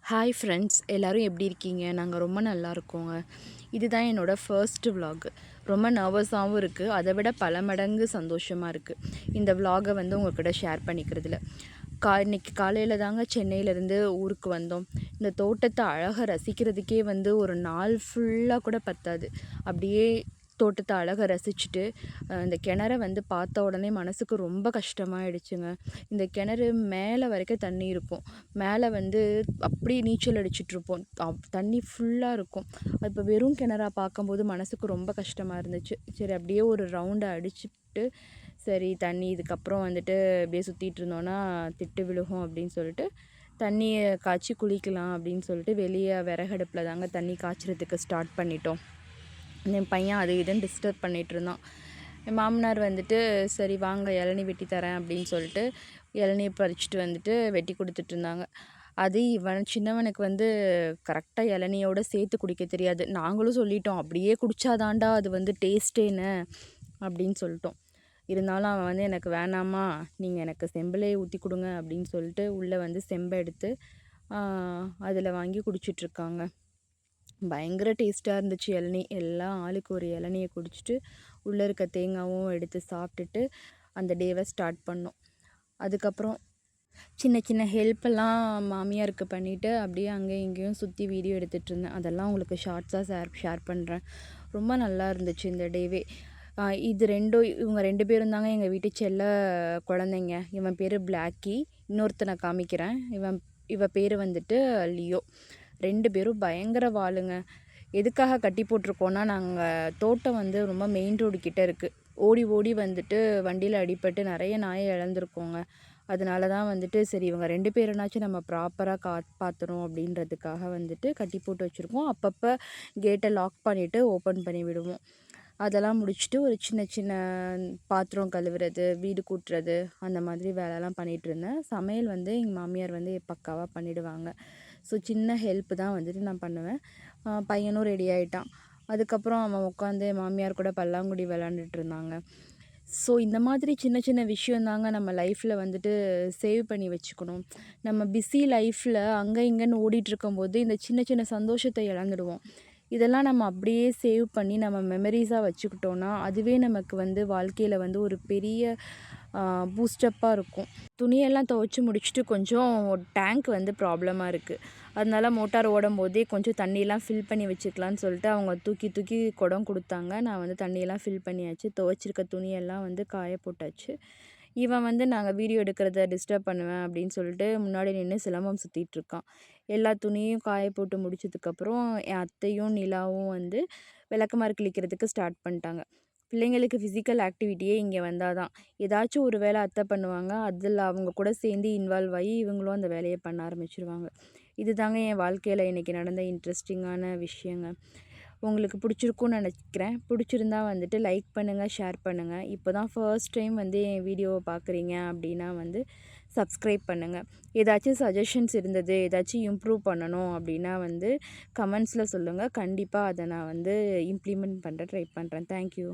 Hi friends, எல்லோரும் எப்படி இருக்கீங்க? நாங்கள் ரொம்ப நல்லா இருக்கோங்க. இதுதான் என்னோடய ஃபர்ஸ்ட் விலாக். ரொம்ப நர்வஸாகவும் இருக்குது, அதை விட பல மடங்கு சந்தோஷமாக இருக்குது இந்த விலாகை வந்து உங்கள்கிட்ட ஷேர் பண்ணிக்கிறதுல. இன்றைக்கி காலையில் தாங்க சென்னையிலேருந்து ஊருக்கு வந்தோம். இந்த தோட்டத்தை அழகாக ரசிக்கிறதுக்கே வந்து ஒரு நாள் ஃபுல்லாக கூட பத்தாது. அப்படியே தோட்டத்தை அழகாக ரசிச்சுட்டு இந்த கிணற வந்து பார்த்த உடனே மனசுக்கு ரொம்ப கஷ்டமாயிடுச்சுங்க. இந்த கிணறு மேலே வரைக்கும் தண்ணி இருக்கும். மேலே வந்து அப்படியே நீச்சல் அடிச்சிட்ருப்போம். தண்ணி ஃபுல்லாக இருக்கும். அது இப்போ வெறும் கிணறா பார்க்கும்போது மனசுக்கு ரொம்ப கஷ்டமாக இருந்துச்சு. சரி, அப்படியே ஒரு ரவுண்டை அடிச்சுட்டு சரி தண்ணி இதுக்கப்புறம் வந்துட்டு அப்படியே சுற்றிட்டு இருந்தோன்னா திட்டு விழுகும் அப்படின்னு சொல்லிட்டு தண்ணியை காய்ச்சி குளிக்கலாம் அப்படின்னு சொல்லிட்டு வெளியே விறகடுப்பில் தாங்க தண்ணி காய்ச்சறதுக்கு ஸ்டார்ட் பண்ணிட்டோம். என் பையன் அது இதுன்னு டிஸ்டர்ப் பண்ணிகிட்டு இருந்தான். என் மாமனார் வந்துட்டு சரி வாங்க இளநீ வெட்டி தரேன் அப்படின்னு சொல்லிட்டு இளநீ பறிச்சுட்டு வந்துட்டு வெட்டி கொடுத்துட்ருந்தாங்க. அது சின்னவனுக்கு வந்து கரெக்டாக இளநியோட சேர்த்து குடிக்க தெரியாது. நாங்களும் சொல்லிட்டோம், அப்படியே குடித்தாதாண்டா அது வந்து டேஸ்ட்டேன்னு அப்படின்னு சொல்லிட்டோம். இருந்தாலும் அவன் வந்து எனக்கு வேணாமா, நீங்கள் எனக்கு செம்பிலே ஊற்றி கொடுங்க அப்படின்னு சொல்லிட்டு உள்ளே வந்து செம்பை எடுத்து அதில் வாங்கி குடிச்சிட்ருக்காங்க. பயங்கர டேஸ்ட்டாக இருந்துச்சு இளநீ. எல்லாம் ஆளுக்கு ஒரு இளநியை குடிச்சிட்டு உள்ளே இருக்க தேங்காவும் எடுத்து சாப்பிட்டுட்டு அந்த டேவை ஸ்டார்ட் பண்ணோம். அதுக்கப்புறம் சின்ன சின்ன ஹெல்ப்பெல்லாம் மாமியாருக்கு பண்ணிவிட்டு அப்படியே அங்கேயும் இங்கேயும் சுற்றி வீடியோ எடுத்துகிட்டு இருந்தேன். அதெல்லாம் உங்களுக்கு ஷார்ட்ஸாக ஷேர் பண்ணுறேன். ரொம்ப நல்லா இருந்துச்சு இந்த டேவே. இவங்க 2 பேரும் தாங்க எங்கள் வீட்டு செல்ல குழந்தைங்க. இவன் பேர் பிளாக்கி, இன்னொருத்தனை காமிக்கிறேன். இவ பேர் வந்துட்டு லியோ. 2 பேரும் பயங்கர வாளுங்க. எதுக்காக கட்டி போட்டிருக்கோன்னா, நாங்கள் தோட்டம் வந்து ரொம்ப மெயின் ரோடு கிட்டே இருக்குது. ஓடி ஓடி வந்துட்டு வண்டியில் அடிபட்டு நிறைய நாயை இழந்திருக்கோங்க. அதனால தான் வந்துட்டு சரி இவங்க 2 பேருனாச்சும் நம்ம ப்ராப்பராக காப்பாற்றணும் அப்படின்றதுக்காக வந்துட்டு கட்டி போட்டு வச்சுருக்கோம். அப்பப்போ கேட்டை லாக் பண்ணிவிட்டு ஓப்பன் பண்ணி விடுவோம். அதெல்லாம் முடிச்சுட்டு ஒரு சின்ன சின்ன பாத்திரம் கழுவுறது, வீடு கூட்டுறது அந்த மாதிரி வேலைலாம் பண்ணிகிட்ருந்தேன். சமையல் வந்து எங்கள் மாமியார் வந்து பக்காவாக பண்ணிவிடுவாங்க. ஸோ சின்ன ஹெல்ப்பு தான் வந்துட்டு நான் பண்ணுவேன். பையனும் ரெடி ஆகிட்டான். அதுக்கப்புறம் அவன் உட்காந்து மாமியார் கூட பல்லாங்குழி விளாண்டுட்டு இருந்தாங்க. ஸோ இந்த மாதிரி சின்ன சின்ன விஷயந்தாங்க நம்ம லைஃப்பில் வந்துட்டு சேவ் பண்ணி வச்சுக்கணும். நம்ம பிஸி லைஃப்பில் அங்கே இங்கேன்னு ஓடிட்டுருக்கும்போது இந்த சின்ன சின்ன சந்தோஷத்தை இழந்துடுவோம். இதெல்லாம் நம்ம அப்படியே சேவ் பண்ணி நம்ம மெமரீஸாக வச்சுக்கிட்டோன்னா அதுவே நமக்கு வந்து வாழ்க்கையில் வந்து ஒரு பெரிய பூஸ்டப்பாக இருக்கும். துணியெல்லாம் துவைச்சி முடிச்சுட்டு கொஞ்சம் டேங்க் வந்து ப்ராப்ளமாக இருக்குது. அதனால மோட்டார் ஓடும்போதே கொஞ்சம் தண்ணியெல்லாம் ஃபில் பண்ணி வச்சுக்கலான்னு சொல்லிட்டு அவங்க தூக்கி தூக்கி குடம் கொடுத்தாங்க. நான் வந்து தண்ணியெல்லாம் ஃபில் பண்ணியாச்சு. துவைச்சிருக்க துணியெல்லாம் வந்து காய போட்டாச்சு. இவன் வந்து நாங்கள் வீடியோ எடுக்கிறத டிஸ்டர்ப் பண்ணுவேன் அப்படின்னு சொல்லிட்டு முன்னாடி நின்று சிலம்பம் சுற்றிட்டுருக்கான். எல்லா துணியும் காய போட்டு முடிச்சதுக்கப்புறம் என் அத்தையும் நிலாவும் வந்து விளக்கமாறு கிழிக்கிறதுக்கு ஸ்டார்ட் பண்ணிட்டாங்க. பிள்ளைங்களுக்கு ஃபிசிக்கல் ஆக்டிவிட்டியே இங்கே வந்தால் தான். ஏதாச்சும் ஒரு வேலை அத்தை பண்ணுவாங்க. அதில் அவங்க கூட சேர்ந்து இன்வால்வ் ஆகி இவங்களும் அந்த வேலையை பண்ண ஆரம்பிச்சிருவாங்க. இது தாங்க என் வாழ்க்கையில் இன்றைக்கி நடந்த இன்ட்ரெஸ்டிங்கான விஷயங்க. உங்களுக்கு பிடிச்சிருக்குன்னு நினைக்கிறேன். பிடிச்சிருந்தா வந்துட்டு லைக் பண்ணுங்கள், ஷேர் பண்ணுங்கள். இப்போ தான் ஃபர்ஸ்ட் டைம் வந்து என் வீடியோவை பார்க்குறீங்க அப்படின்னா வந்து சப்ஸ்கிரைப் பண்ணுங்கள். ஏதாச்சும் சஜஷன்ஸ் இருந்தது, ஏதாச்சும் இம்ப்ரூவ் பண்ணணும் அப்படின்னா வந்து கமெண்ட்ஸில் சொல்லுங்கள். கண்டிப்பாக அதை நான் வந்து இம்ப்ளிமெண்ட் ட்ரை பண்ணுறேன். தேங்க்யூ.